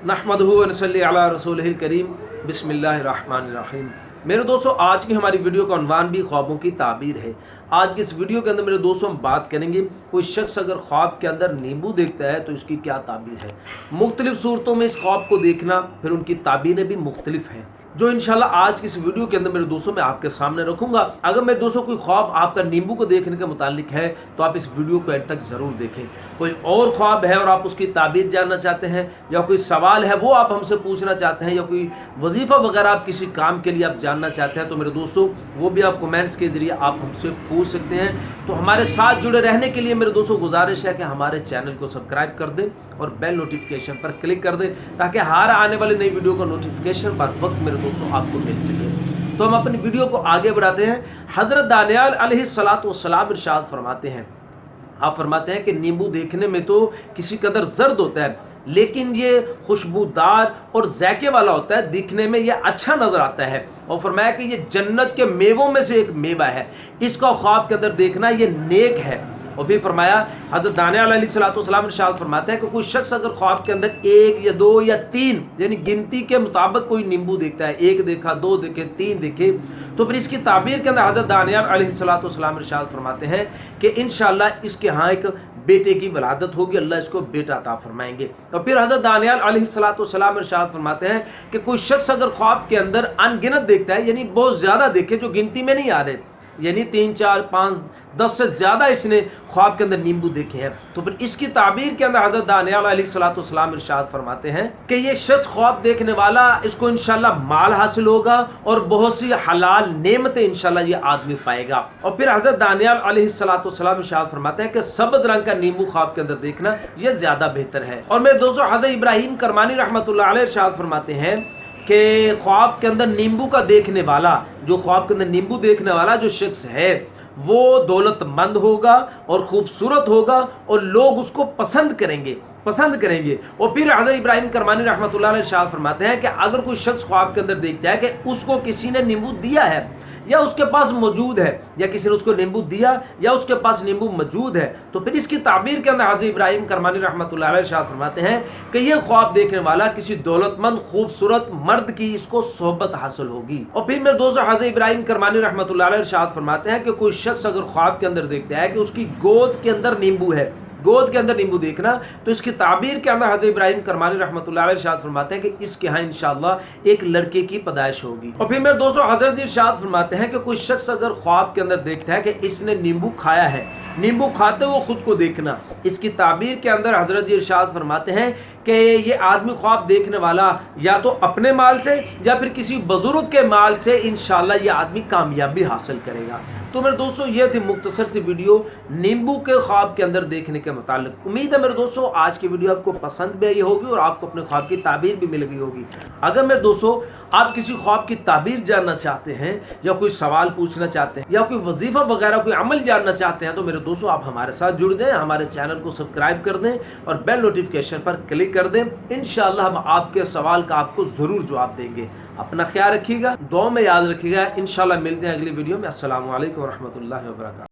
नहमदुहु व नसल्ली अला रसूलिहिल करीम बिस्मिल्लाहिर्रहमानिर्रहीम। मेरे दोस्तों, आज की हमारी वीडियो का उन्वान भी ख्वाबों की ताबीर है। आज की इस वीडियो के अंदर मेरे दोस्तों हम बात करेंगे, कोई शख्स अगर ख्वाब के अंदर नींबू देखता है तो इसकी क्या ताबीर है। मुख्तलिफ सूरतों में इस ख्वाब को देखना, फिर उनकी ताबीरें भी मुख्तलिफ हैं, जो इंशाल्लाह आज की इस वीडियो के अंदर मेरे दोस्तों मैं आपके सामने रखूंगा। अगर मेरे दोस्तों कोई ख्वाब आपका नींबू को देखने के मुतालिक है तो आप इस वीडियो को एंड तक ज़रूर देखें। कोई और ख्वाब है और आप उसकी ताबीर जानना चाहते हैं, या कोई सवाल है वो आप हमसे पूछना चाहते हैं, या कोई वजीफ़ा वगैरह आप किसी काम के लिए आप जानना चाहते हैं, तो मेरे दोस्तों वो भी आप कमेंट्स के ज़रिए आप हमसे पूछ सकते हैं। तो हमारे साथ जुड़े रहने के लिए मेरे दोस्तों गुजारिश है कि हमारे चैनल को सब्सक्राइब कर दें और बेल नोटिफिकेशन पर क्लिक कर दें, ताकि हर आने वाली नई वीडियो का नोटिफिकेशन बर वक्त मेरे दोस्तों आपको मिल सके। तो हम अपनी वीडियो को आगे बढ़ाते हैं। हज़रत दानियाल अलैहिस्सलातु वस्सलाम इरशाद फरमाते हैं, आप फरमाते हैं कि नींबू देखने में तो किसी कदर जर्द होता है, लेकिन ये खुशबूदार और ज़ायके वाला होता है, दिखने में ये अच्छा नज़र आता है। और फरमाया कि ये जन्नत के मेवों में से एक मेवा है, इसका ख्वाब के अंदर देखना ये नेक है। और भी फरमाया, हज़रत दानियाल अलैहिस्सलाम इरशाद फरमाते हैं कि कोई शख्स अगर ख्वाब के अंदर एक या दो या तीन, यानी गिनती के मुताबिक कोई नींबू देखता है, एक देखा, दो देखे, तीन देखे, तो फिर इसकी ताबीर के अंदर हज़रत दानियाल अलैहिस्सलाम इरशाद फरमाते हैं कि इंशाअल्लाह इसके यहाँ एक बेटे की वलादत होगी, अल्लाह इसको बेटा अता फरमाएंगे। और फिर हज़रत दानियाल अलैहिस्सलाम इरशाद फरमाते हैं कि कोई शख्स अगर ख्वाब के अंदर अनगिनत देखता है, यानी बहुत ज़्यादा देखे जो गिनती में नहीं आ रहे, यानी 3, 4, 5, 10 से ज़्यादा इसने ख्वाब के अंदर नींबू देखे हैं, तो फिर इसकी ताबीर के अंदर हज़रत दानियाल अलैहिस्सलाम इरशाद फरमाते हैं कि ये शख्स ख्वाब देखने वाला, इसको इंशाल्लाह माल हासिल होगा और बहुत सी हलाल नेमतें इंशाल्लाह ये आदमी पाएगा। और फिर हज़रत दानियाल अलैहिस्सलाम इरशाद फरमाते हैं कि सब्ज़ रंग का नींबू ख्वाब के अंदर देखना ये ज़्यादा बेहतर है। और मेरे दोस्तों, हज़रत इब्राहीम करमानी रहमतुल्लाह अलैह इरशाद फरमाते हैं कि ख्वाब के अंदर नींबू का देखने वाला, जो ख्वाब के अंदर नींबू देखने वाला जो शख्स है वो दौलतमंद होगा और खूबसूरत होगा और लोग उसको पसंद करेंगे। और फिर हज़रत इब्राहीम करमानी रहमतुल्लाह अलैह इरशाद फरमाते हैं कि अगर कोई शख्स ख्वाब के अंदर देखता है कि उसको किसी ने नींबू दिया है या उसके पास मौजूद है, या किसी ने उसको नींबू दिया या उसके पास नींबू मौजूद है, तो फिर इसकी ताबीर के अंदर हज़रत इब्राहीम करमानी रहमतुल्लाह अलैह इरशाद फरमाते हैं कि ये ख्वाब देखने वाला किसी दौलतमंद खूबसूरत मर्द की इसको सोहबत हासिल होगी। और फिर मेरे दोस्तों, हज़रत इब्राहीम करमानी रहमतुल्लाह अलैह इरशाद फरमाते हैं कि कोई शख्स अगर ख्वाब के अंदर देखता है कि उसकी गोद के अंदर नींबू है, गोद के अंदर नींबू देखना, तो इसकी ताबीर के अंदर हज़रत इब्राहीम करमानी रहमतुल्लाह अलैह इरशाद फरमाते हैं कि इसके यहाँ इंशाअल्लाह एक लड़के की पैदाइश होगी। और फिर मेरे दोस्तों, हज़रत इरशाद फरमाते हैं कि कोई शख्स अगर ख्वाब के अंदर देखता है कि इसने नींबू खाया है, नींबू खाते हुए खुद को देखना, इसकी ताबीर के अंदर हज़रत इरशाद फरमाते हैं कि ये आदमी ख्वाब देखने वाला या तो अपने माल से या फिर किसी बुजुर्ग के माल से इंशाअल्लाह ये आदमी कामयाबी हासिल करेगा। तो मेरे दोस्तों, ये थी मुख्तसर सी वीडियो नींबू के ख्वाब के अंदर देखने के मुतालिक। उम्मीद है मेरे दोस्तों आज की वीडियो आपको पसंद भी आई होगी और आपको अपने ख्वाब की ताबीर भी मिल गई होगी। अगर मेरे दोस्तों आप किसी ख्वाब की ताबीर जानना चाहते हैं, या कोई सवाल पूछना चाहते हैं, या कोई वजीफ़ा वगैरह कोई अमल जानना चाहते हैं, तो मेरे दोस्तों आप हमारे साथ जुड़ जाएं, हमारे चैनल को सब्सक्राइब कर दें और बेल नोटिफिकेशन पर क्लिक कर दें। इंशाअल्लाह हम आपके सवाल का आपको ज़रूर जवाब देंगे। अपना ख्याल रखिएगा, दुआ में याद रखिएगा। इंशाअल्लाह मिलते हैं अगली वीडियो में। अस्सलामु अलैकुम व रहमतुल्लाहि व बरकातहू।